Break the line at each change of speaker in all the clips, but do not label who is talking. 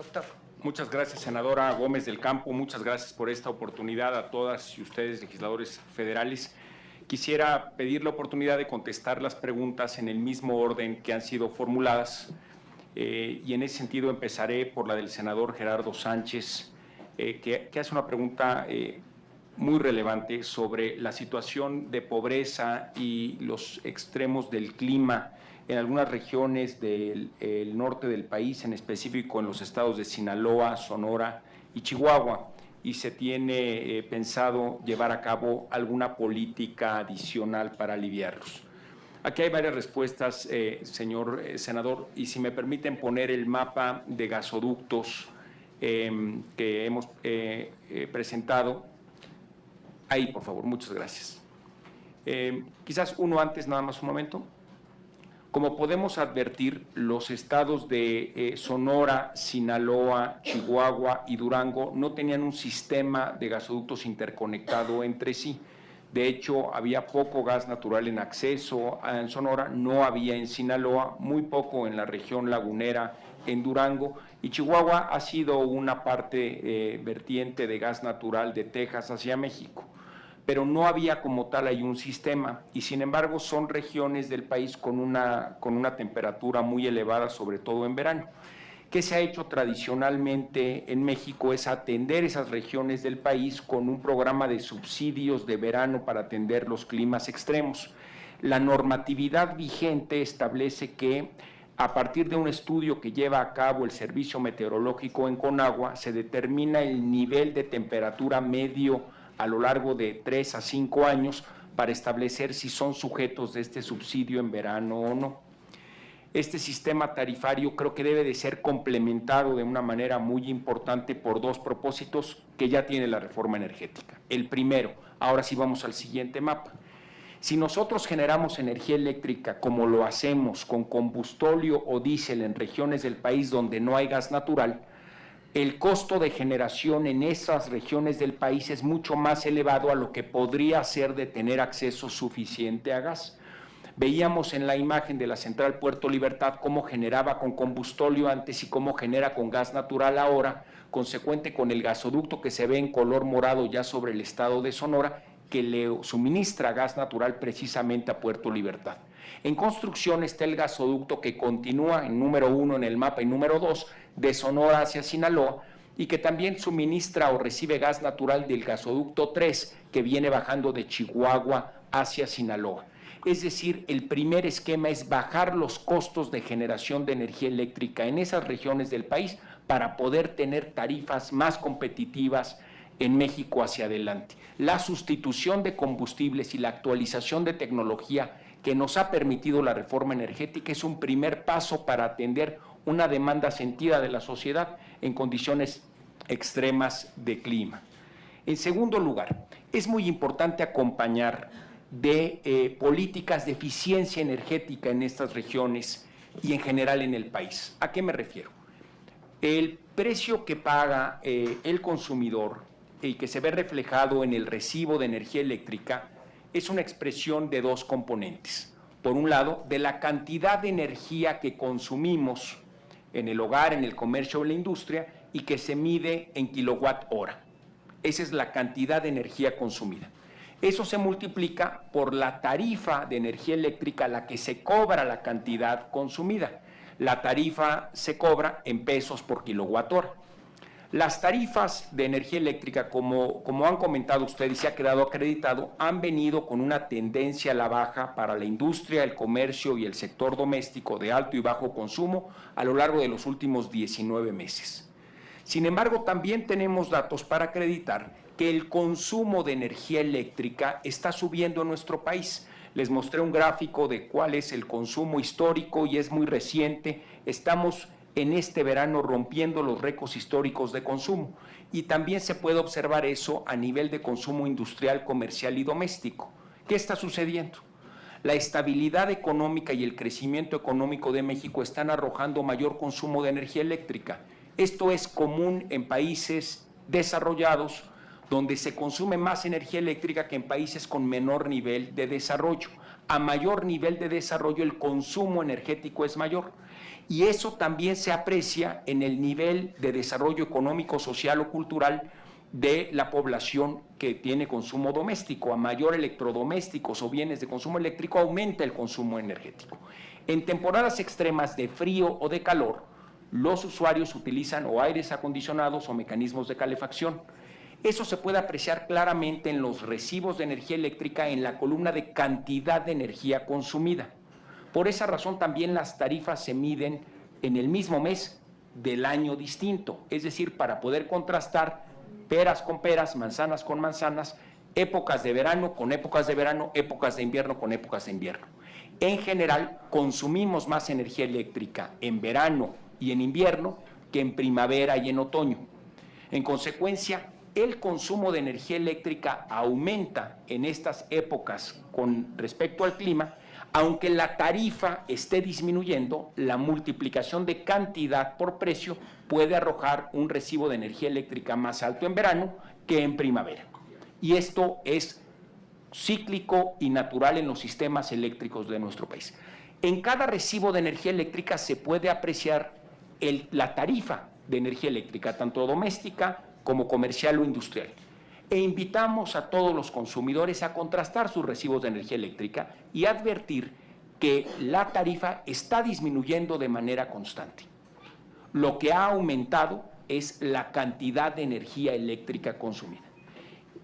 Doctor.
Muchas gracias, senadora Gómez del Campo. Muchas gracias por esta oportunidad a todas y ustedes, legisladores federales. Quisiera pedir la oportunidad de contestar las preguntas en el mismo orden que han sido formuladas y en ese sentido empezaré por la del senador Gerardo Sánchez, que hace una pregunta muy relevante sobre la situación de pobreza y los extremos del clima en algunas regiones del norte del país, en específico en los estados de Sinaloa, Sonora y Chihuahua, y se tiene pensado llevar a cabo alguna política adicional para aliviarlos. Aquí hay varias respuestas, señor senador, y si me permiten poner el mapa de gasoductos que hemos presentado. Ahí, por favor, muchas gracias. Quizás uno antes, nada más un momento. Como podemos advertir, los estados de Sonora, Sinaloa, Chihuahua y Durango no tenían un sistema de gasoductos interconectado entre sí. De hecho, había poco gas natural en acceso en Sonora, no había en Sinaloa, muy poco en la región lagunera en Durango, y Chihuahua ha sido una parte vertiente de gas natural de Texas hacia México. Pero no había como tal ahí un sistema, y sin embargo son regiones del país con una temperatura muy elevada, sobre todo en verano. ¿Qué se ha hecho tradicionalmente en México? Es atender esas regiones del país con un programa de subsidios de verano para atender los climas extremos. La normatividad vigente establece que a partir de un estudio que lleva a cabo el Servicio Meteorológico en Conagua, se determina el nivel de temperatura medio a lo largo de 3 a 5 años para establecer si son sujetos de este subsidio en verano o no. Este sistema tarifario creo que debe de ser complementado de una manera muy importante por dos propósitos que ya tiene la reforma energética. El primero, ahora sí vamos al siguiente mapa. Si nosotros generamos energía eléctrica como lo hacemos con combustóleo o diésel en regiones del país donde no hay gas natural, el costo de generación en esas regiones del país es mucho más elevado a lo que podría ser de tener acceso suficiente a gas. Veíamos en la imagen de la central Puerto Libertad cómo generaba con combustóleo antes y cómo genera con gas natural ahora, consecuente con el gasoducto que se ve en color morado ya sobre el estado de Sonora, que le suministra gas natural precisamente a Puerto Libertad. En construcción está el gasoducto que continúa en número 1 en el mapa y número 2 de Sonora hacia Sinaloa, y que también suministra o recibe gas natural del gasoducto 3 que viene bajando de Chihuahua hacia Sinaloa. Es decir, el primer esquema es bajar los costos de generación de energía eléctrica en esas regiones del país para poder tener tarifas más competitivas en México hacia adelante. La sustitución de combustibles y la actualización de tecnología que nos ha permitido la reforma energética es un primer paso para atender una demanda sentida de la sociedad en condiciones extremas de clima. En segundo lugar, es muy importante acompañar de políticas de eficiencia energética en estas regiones y en general en el país. ¿A qué me refiero? El precio que paga el consumidor y que se ve reflejado en el recibo de energía eléctrica es una expresión de dos componentes. Por un lado, de la cantidad de energía que consumimos en el hogar, en el comercio o en la industria, y que se mide en kilowatt hora. Esa es la cantidad de energía consumida. Eso se multiplica por la tarifa de energía eléctrica a la que se cobra la cantidad consumida. La tarifa se cobra en pesos por kilowatt hora. Las tarifas de energía eléctrica, como han comentado ustedes y se ha quedado acreditado, han venido con una tendencia a la baja para la industria, el comercio y el sector doméstico de alto y bajo consumo a lo largo de los últimos 19 meses. Sin embargo, también tenemos datos para acreditar que el consumo de energía eléctrica está subiendo en nuestro país. Les mostré un gráfico de cuál es el consumo histórico y es muy reciente. Estamos en este verano rompiendo los récords históricos de consumo, y también se puede observar eso a nivel de consumo industrial, comercial y doméstico. ¿Qué está sucediendo? La estabilidad económica y el crecimiento económico de México están arrojando mayor consumo de energía eléctrica. Esto es común en países desarrollados, donde se consume más energía eléctrica que en países con menor nivel de desarrollo. A mayor nivel de desarrollo, el consumo energético es mayor. Y eso también se aprecia en el nivel de desarrollo económico, social o cultural de la población que tiene consumo doméstico. A mayor electrodomésticos o bienes de consumo eléctrico, aumenta el consumo energético. En temporadas extremas de frío o de calor, los usuarios utilizan o aires acondicionados o mecanismos de calefacción. Eso se puede apreciar claramente en los recibos de energía eléctrica en la columna de cantidad de energía consumida. Por esa razón también las tarifas se miden en el mismo mes del año distinto, es decir, para poder contrastar peras con peras, manzanas con manzanas, épocas de verano con épocas de verano, épocas de invierno con épocas de invierno. En general, consumimos más energía eléctrica en verano y en invierno que en primavera y en otoño. En consecuencia, el consumo de energía eléctrica aumenta en estas épocas con respecto al clima, aunque la tarifa esté disminuyendo, la multiplicación de cantidad por precio puede arrojar un recibo de energía eléctrica más alto en verano que en primavera. Y esto es cíclico y natural en los sistemas eléctricos de nuestro país. En cada recibo de energía eléctrica se puede apreciar la tarifa de energía eléctrica, tanto doméstica como comercial o industrial. E invitamos a todos los consumidores a contrastar sus recibos de energía eléctrica y advertir que la tarifa está disminuyendo de manera constante. Lo que ha aumentado es la cantidad de energía eléctrica consumida.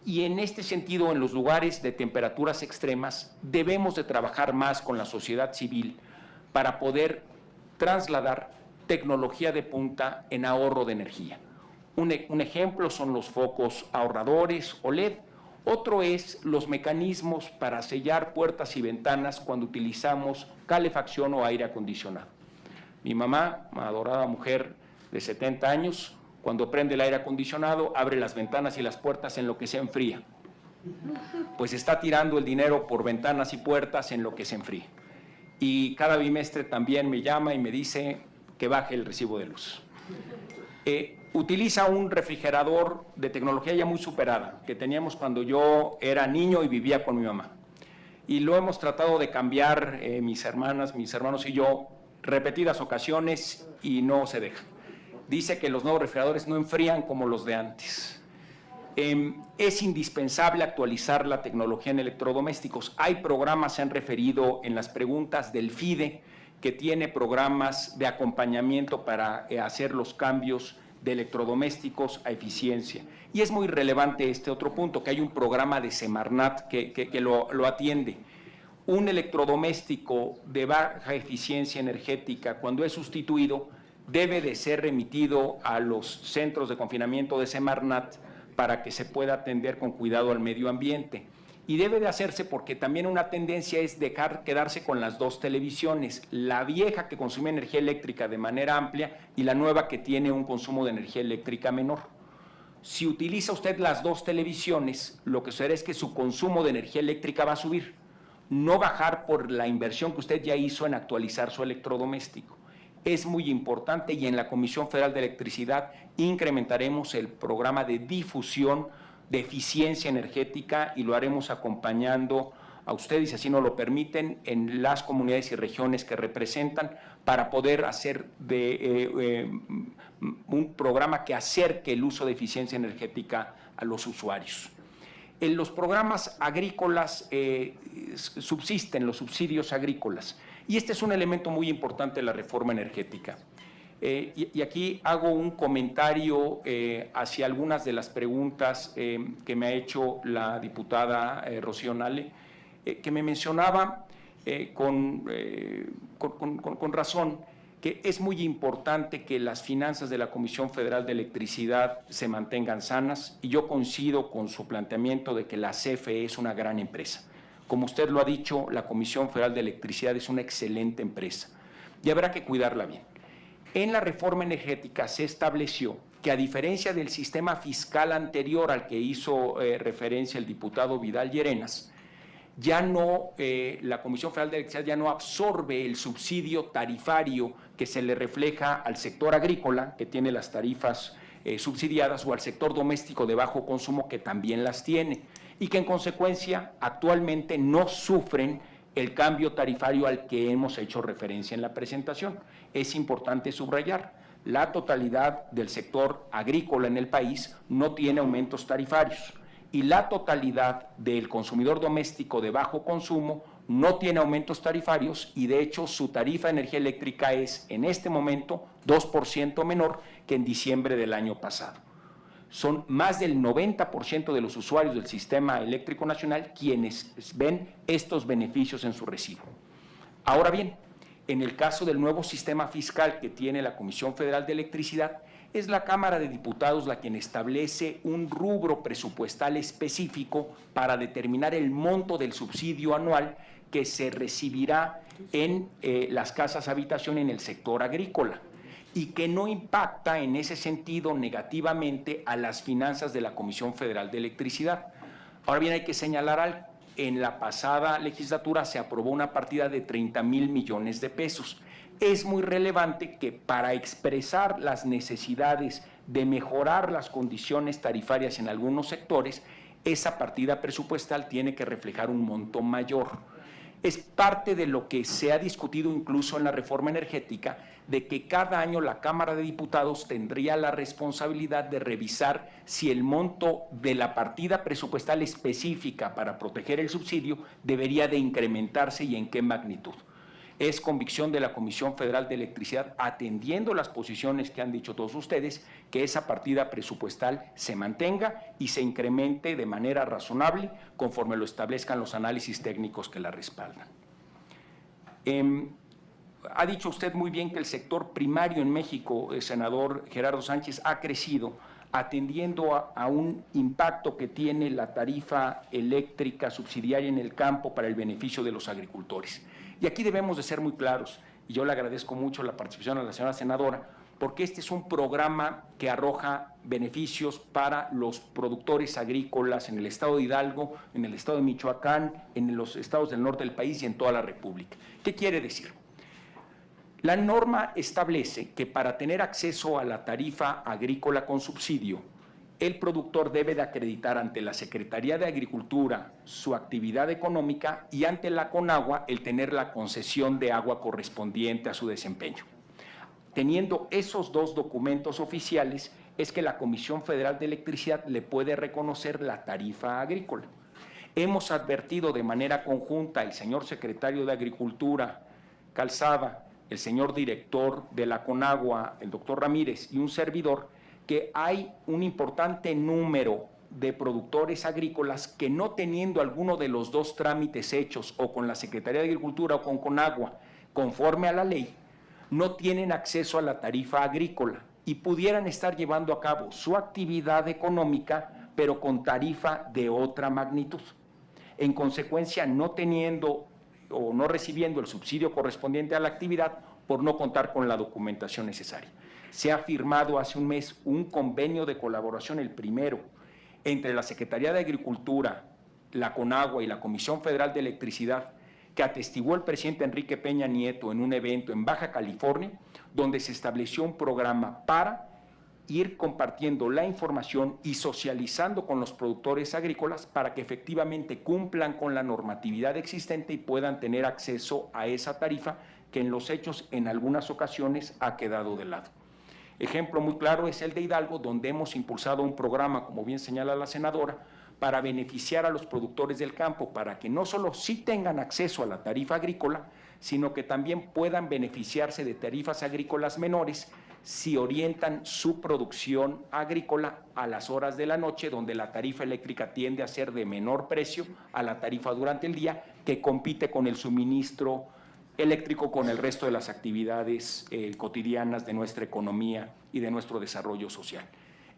Y en este sentido, en los lugares de temperaturas extremas, debemos de trabajar más con la sociedad civil para poder trasladar tecnología de punta en ahorro de energía. Un ejemplo son los focos ahorradores o LED. Otro es los mecanismos para sellar puertas y ventanas cuando utilizamos calefacción o aire acondicionado. Mi mamá, una adorada mujer de 70 años, cuando prende el aire acondicionado, abre las ventanas y las puertas en lo que se enfría. Pues está tirando el dinero por ventanas y puertas en lo que se enfría. Y cada bimestre también me llama y me dice que baje el recibo de luz. Utiliza un refrigerador de tecnología ya muy superada, que teníamos cuando yo era niño y vivía con mi mamá. Y lo hemos tratado de cambiar mis hermanos y yo repetidas ocasiones y no se deja. Dice que los nuevos refrigeradores no enfrían como los de antes. Es indispensable actualizar la tecnología en electrodomésticos. Hay programas, se han referido en las preguntas del FIDE, que tiene programas de acompañamiento para hacer los cambios de electrodomésticos a eficiencia. Y es muy relevante este otro punto, que hay un programa de Semarnat que lo atiende. Un electrodoméstico de baja eficiencia energética, cuando es sustituido, debe de ser remitido a los centros de confinamiento de Semarnat para que se pueda atender con cuidado al medio ambiente. Y debe de hacerse porque también una tendencia es quedarse con las dos televisiones, la vieja que consume energía eléctrica de manera amplia y la nueva que tiene un consumo de energía eléctrica menor. Si utiliza usted las dos televisiones, lo que sucederá es que su consumo de energía eléctrica va a subir, no bajar por la inversión que usted ya hizo en actualizar su electrodoméstico. Es muy importante y en la Comisión Federal de Electricidad incrementaremos el programa de difusión de eficiencia energética y lo haremos acompañando a ustedes, si así nos lo permiten, en las comunidades y regiones que representan para poder hacer un programa que acerque el uso de eficiencia energética a los usuarios. En los programas agrícolas subsisten los subsidios agrícolas y este es un elemento muy importante de la reforma energética. Y aquí hago un comentario hacia algunas de las preguntas que me ha hecho la diputada Rocío Nale, que me mencionaba con razón que es muy importante que las finanzas de la Comisión Federal de Electricidad se mantengan sanas y yo coincido con su planteamiento de que la CFE es una gran empresa. Como usted lo ha dicho, la Comisión Federal de Electricidad es una excelente empresa y habrá que cuidarla bien. En la reforma energética se estableció que a diferencia del sistema fiscal anterior al que hizo referencia el diputado Vidal Llerenas, ya no, la Comisión Federal de Electricidad ya no absorbe el subsidio tarifario que se le refleja al sector agrícola, que tiene las tarifas subsidiadas, o al sector doméstico de bajo consumo, que también las tiene, y que en consecuencia actualmente no sufren el cambio tarifario al que hemos hecho referencia en la presentación. Es importante subrayar, la totalidad del sector agrícola en el país no tiene aumentos tarifarios y la totalidad del consumidor doméstico de bajo consumo no tiene aumentos tarifarios y de hecho su tarifa de energía eléctrica es en este momento 2% menor que en diciembre del año pasado. Son más del 90% de los usuarios del sistema eléctrico nacional quienes ven estos beneficios en su recibo. Ahora bien, en el caso del nuevo sistema fiscal que tiene la Comisión Federal de Electricidad, es la Cámara de Diputados la quien establece un rubro presupuestal específico para determinar el monto del subsidio anual que se recibirá en las casas habitación en el sector agrícola y que no impacta en ese sentido negativamente a las finanzas de la Comisión Federal de Electricidad. Ahora bien, hay que señalar algo. En la pasada legislatura se aprobó una partida de 30,000 millones de pesos. Es muy relevante que para expresar las necesidades de mejorar las condiciones tarifarias en algunos sectores, esa partida presupuestal tiene que reflejar un monto mayor. Es parte de lo que se ha discutido incluso en la reforma energética, de que cada año la Cámara de Diputados tendría la responsabilidad de revisar si el monto de la partida presupuestal específica para proteger el subsidio debería de incrementarse y en qué magnitud. Es convicción de la Comisión Federal de Electricidad, atendiendo las posiciones que han dicho todos ustedes, que esa partida presupuestal se mantenga y se incremente de manera razonable conforme lo establezcan los análisis técnicos que la respaldan. Ha dicho usted muy bien que el sector primario en México, senador Gerardo Sánchez, ha crecido atendiendo a un impacto que tiene la tarifa eléctrica subsidiaria en el campo para el beneficio de los agricultores. Y aquí debemos de ser muy claros, y yo le agradezco mucho la participación a la señora senadora, porque este es un programa que arroja beneficios para los productores agrícolas en el estado de Hidalgo, en el estado de Michoacán, en los estados del norte del país y en toda la República. ¿Qué quiere decir? La norma establece que para tener acceso a la tarifa agrícola con subsidio, el productor debe de acreditar ante la Secretaría de Agricultura su actividad económica y ante la CONAGUA el tener la concesión de agua correspondiente a su desempeño. Teniendo esos dos documentos oficiales, es que la Comisión Federal de Electricidad le puede reconocer la tarifa agrícola. Hemos advertido de manera conjunta el señor secretario de Agricultura, Calzada, el señor director de la CONAGUA, el doctor Ramírez, y un servidor, que hay un importante número de productores agrícolas que no teniendo alguno de los dos trámites hechos o con la Secretaría de Agricultura o con CONAGUA, conforme a la ley, no tienen acceso a la tarifa agrícola y pudieran estar llevando a cabo su actividad económica, pero con tarifa de otra magnitud. En consecuencia, no teniendo o no recibiendo el subsidio correspondiente a la actividad por no contar con la documentación necesaria. Se ha firmado hace un mes un convenio de colaboración, el primero, entre la Secretaría de Agricultura, la CONAGUA y la Comisión Federal de Electricidad, que atestiguó el presidente Enrique Peña Nieto en un evento en Baja California, donde se estableció un programa para ir compartiendo la información y socializando con los productores agrícolas para que efectivamente cumplan con la normatividad existente y puedan tener acceso a esa tarifa que en los hechos en algunas ocasiones ha quedado de lado. Ejemplo muy claro es el de Hidalgo, donde hemos impulsado un programa, como bien señala la senadora, para beneficiar a los productores del campo, para que no solo sí tengan acceso a la tarifa agrícola, sino que también puedan beneficiarse de tarifas agrícolas menores si orientan su producción agrícola a las horas de la noche, donde la tarifa eléctrica tiende a ser de menor precio a la tarifa durante el día, que compite con el suministro eléctrico con el resto de las actividades cotidianas de nuestra economía y de nuestro desarrollo social.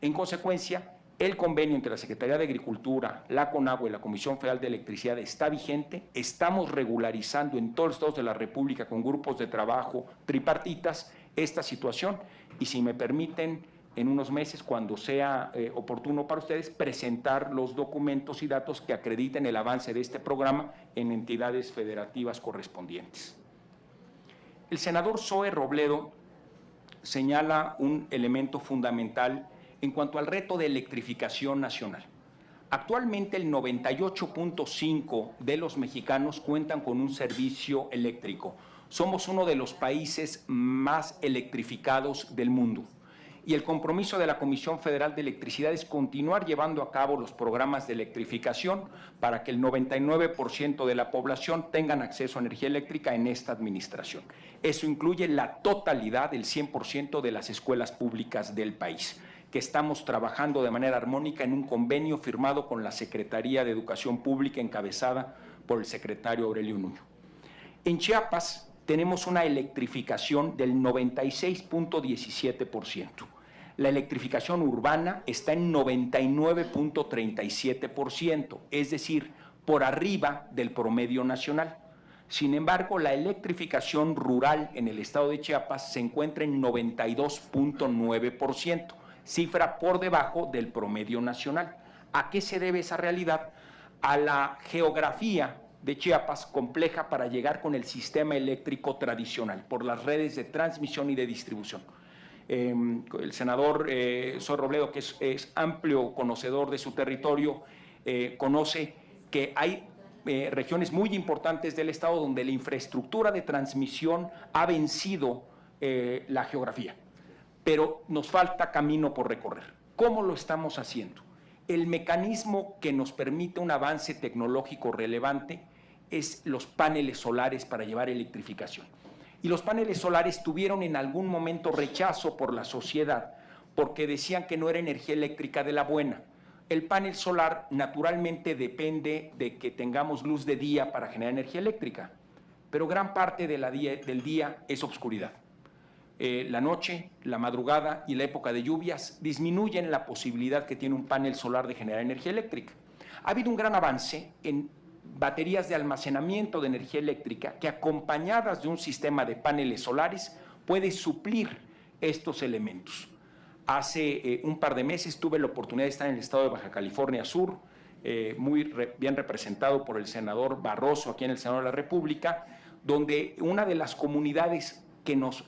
En consecuencia, el convenio entre la Secretaría de Agricultura, la CONAGUA y la Comisión Federal de Electricidad está vigente. Estamos regularizando en todos los estados de la República con grupos de trabajo tripartitas esta situación y, si me permiten, en unos meses, cuando sea oportuno para ustedes, presentar los documentos y datos que acrediten el avance de este programa en entidades federativas correspondientes. El senador Zoe Robledo señala un elemento fundamental en cuanto al reto de electrificación nacional. Actualmente el 98.5% de los mexicanos cuentan con un servicio eléctrico. Somos uno de los países más electrificados del mundo. Y el compromiso de la Comisión Federal de Electricidad es continuar llevando a cabo los programas de electrificación para que el 99% de la población tengan acceso a energía eléctrica en esta administración. Eso incluye la totalidad, el 100% de las escuelas públicas del país, que estamos trabajando de manera armónica en un convenio firmado con la Secretaría de Educación Pública encabezada por el secretario Aurelio Nuño. En Chiapas tenemos una electrificación del 96.17%. La electrificación urbana está en 99.37%, es decir, por arriba del promedio nacional. Sin embargo, la electrificación rural en el estado de Chiapas se encuentra en 92.9%, cifra por debajo del promedio nacional. ¿A qué se debe esa realidad? A la geografía de Chiapas compleja para llegar con el sistema eléctrico tradicional, por las redes de transmisión y de distribución. El senador Zoe Robledo, que es amplio conocedor de su territorio, conoce que hay regiones muy importantes del estado donde la infraestructura de transmisión ha vencido la geografía, pero nos falta camino por recorrer. ¿Cómo lo estamos haciendo? El mecanismo que nos permite un avance tecnológico relevante es los paneles solares para llevar electrificación. Y los paneles solares tuvieron en algún momento rechazo por la sociedad porque decían que no era energía eléctrica de la buena. El panel solar naturalmente depende de que tengamos luz de día para generar energía eléctrica, pero gran parte del día es obscuridad. La noche, la madrugada y la época de lluvias disminuyen la posibilidad que tiene un panel solar de generar energía eléctrica. Ha habido un gran avance en baterías de almacenamiento de energía eléctrica que, acompañadas de un sistema de paneles solares, puede suplir estos elementos. Hace un par de meses tuve la oportunidad de estar en el estado de Baja California Sur, muy bien representado por el senador Barroso aquí en el Senado de la República, donde una de las comunidades que nos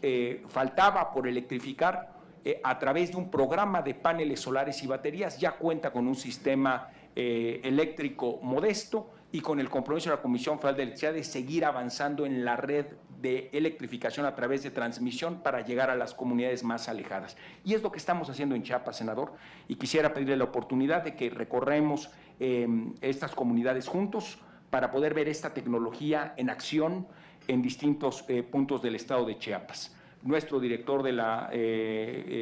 faltaba por electrificar a través de un programa de paneles solares y baterías ya cuenta con un sistema eléctrico modesto y con el compromiso de la Comisión Federal de Electricidad de seguir avanzando en la red de electrificación a través de transmisión para llegar a las comunidades más alejadas. Y es lo que estamos haciendo en Chiapas, senador, y quisiera pedirle la oportunidad de que recorremos estas comunidades juntos para poder ver esta tecnología en acción en distintos puntos del estado de Chiapas. Nuestro director de la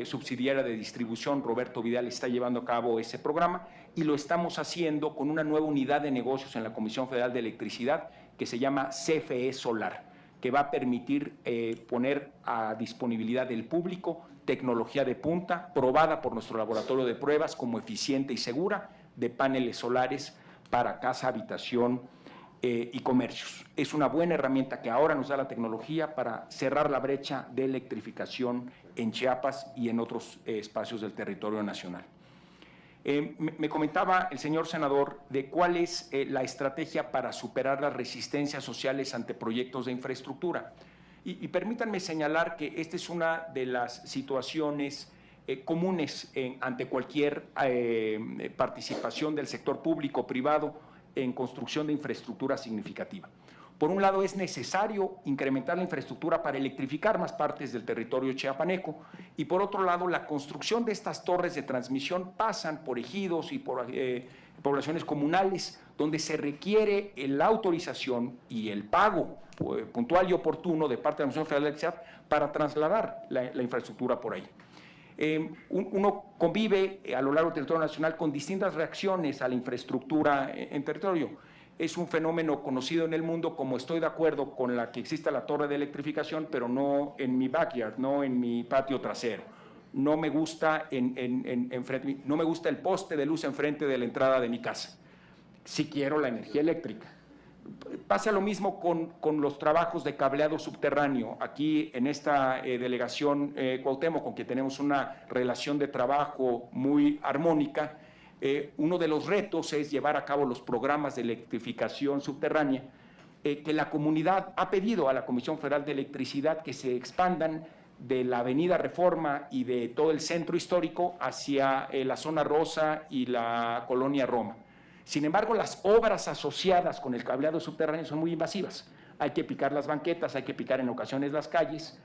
subsidiaria de distribución, Roberto Vidal, está llevando a cabo ese programa y lo estamos haciendo con una nueva unidad de negocios en la Comisión Federal de Electricidad que se llama CFE Solar, que va a permitir poner a disponibilidad del público tecnología de punta, probada por nuestro laboratorio de pruebas como eficiente y segura, de paneles solares para casa, habitación y comercios. Es una buena herramienta que ahora nos da la tecnología para cerrar la brecha de electrificación en Chiapas y en otros espacios del territorio nacional. Me comentaba el señor senador de cuál es la estrategia para superar las resistencias sociales ante proyectos de infraestructura. Y permítanme señalar que esta es una de las situaciones comunes ante cualquier participación del sector público o privado en construcción de infraestructura significativa. Por un lado, es necesario incrementar la infraestructura para electrificar más partes del territorio chiapaneco y por otro lado, la construcción de estas torres de transmisión pasan por ejidos y por poblaciones comunales donde se requiere la autorización y el pago puntual y oportuno de parte de la Comisión Federal de Electricidad para trasladar la infraestructura por ahí. Uno convive a lo largo del territorio nacional con distintas reacciones a la infraestructura en territorio. Es un fenómeno conocido en el mundo como estoy de acuerdo con la que exista la torre de electrificación, pero no en mi backyard, no en mi patio trasero. No me gusta, no me gusta el poste de luz enfrente de la entrada de mi casa. Si quiero la energía eléctrica. Pasa lo mismo con los trabajos de cableado subterráneo. Aquí en esta delegación Cuauhtémoc, con quien tenemos una relación de trabajo muy armónica, uno de los retos es llevar a cabo los programas de electrificación subterránea que la comunidad ha pedido a la Comisión Federal de Electricidad que se expandan de la Avenida Reforma y de todo el centro histórico hacia la zona rosa y la colonia Roma. Sin embargo, las obras asociadas con el cableado subterráneo son muy invasivas. Hay que picar las banquetas, hay que picar en ocasiones las calles,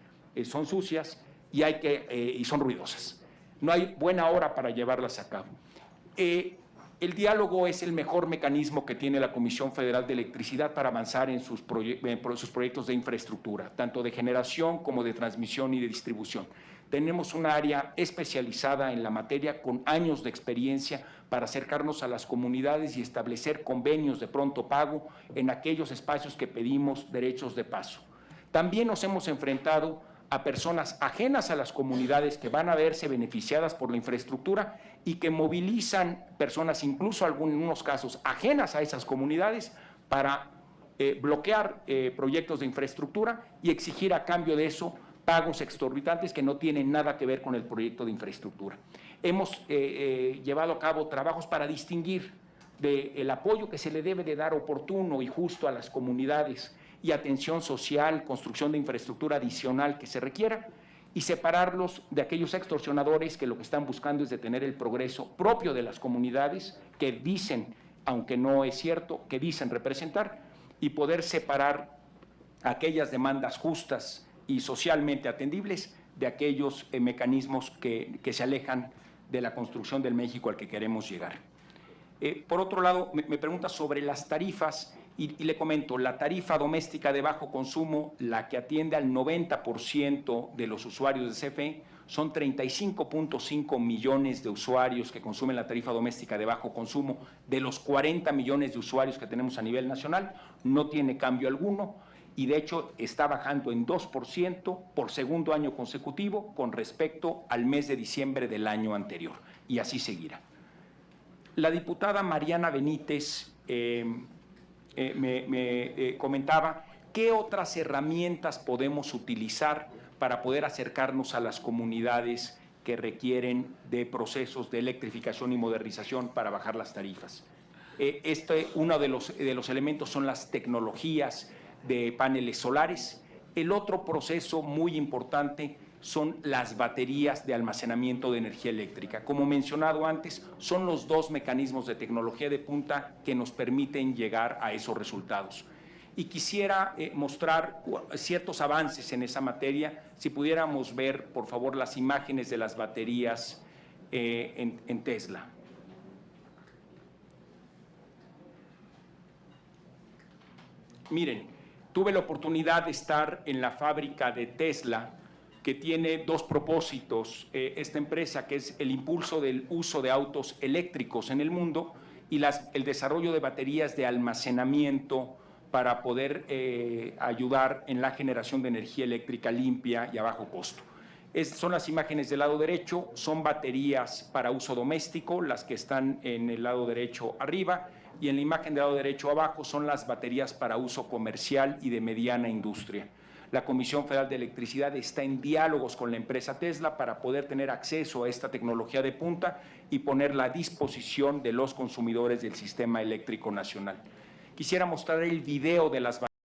son sucias y son ruidosas. No hay buena hora para llevarlas a cabo. El diálogo es el mejor mecanismo que tiene la Comisión Federal de Electricidad para avanzar en sus proyectos de infraestructura, tanto de generación como de transmisión y de distribución. Tenemos un área especializada en la materia con años de experiencia para acercarnos a las comunidades y establecer convenios de pronto pago en aquellos espacios que pedimos derechos de paso. También nos hemos enfrentado a personas ajenas a las comunidades que van a verse beneficiadas por la infraestructura y que movilizan personas, incluso en algunos casos ajenas a esas comunidades, para bloquear proyectos de infraestructura y exigir a cambio de eso pagos exorbitantes que no tienen nada que ver con el proyecto de infraestructura. Hemos llevado a cabo trabajos para distinguir del apoyo que se le debe de dar oportuno y justo a las comunidades y atención social, construcción de infraestructura adicional que se requiera, y separarlos de aquellos extorsionadores que lo que están buscando es detener el progreso propio de las comunidades que dicen, aunque no es cierto, que dicen representar, y poder separar aquellas demandas justas y socialmente atendibles de aquellos mecanismos que se alejan de la construcción del México al que queremos llegar. Por otro lado, me pregunta sobre las tarifas y le comento, la tarifa doméstica de bajo consumo, la que atiende al 90% de los usuarios de CFE, son 35.5 millones de usuarios que consumen la tarifa doméstica de bajo consumo, de los 40 millones de usuarios que tenemos a nivel nacional, no tiene cambio alguno y de hecho está bajando en 2% por segundo año consecutivo con respecto al mes de diciembre del año anterior, y así seguirá. La diputada Mariana Benítez me comentaba qué otras herramientas podemos utilizar para poder acercarnos a las comunidades que requieren de procesos de electrificación y modernización para bajar las tarifas. Uno de los elementos son las tecnologías de paneles solares. El otro proceso muy importante son las baterías de almacenamiento de energía eléctrica. Como mencionado antes, son los dos mecanismos de tecnología de punta que nos permiten llegar a esos resultados. Y quisiera mostrar ciertos avances en esa materia. Si pudiéramos ver, por favor, las imágenes de las baterías en Tesla. Miren, tuve la oportunidad de estar en la fábrica de Tesla, que tiene dos propósitos, esta empresa, que es el impulso del uso de autos eléctricos en el mundo y el desarrollo de baterías de almacenamiento para poder ayudar en la generación de energía eléctrica limpia y a bajo costo. Son las imágenes del lado derecho, son baterías para uso doméstico, las que están en el lado derecho arriba, y en la imagen del lado derecho abajo son las baterías para uso comercial y de mediana industria. La Comisión Federal de Electricidad está en diálogos con la empresa Tesla para poder tener acceso a esta tecnología de punta y ponerla a disposición de los consumidores del sistema eléctrico nacional. Quisiera mostrar el video de las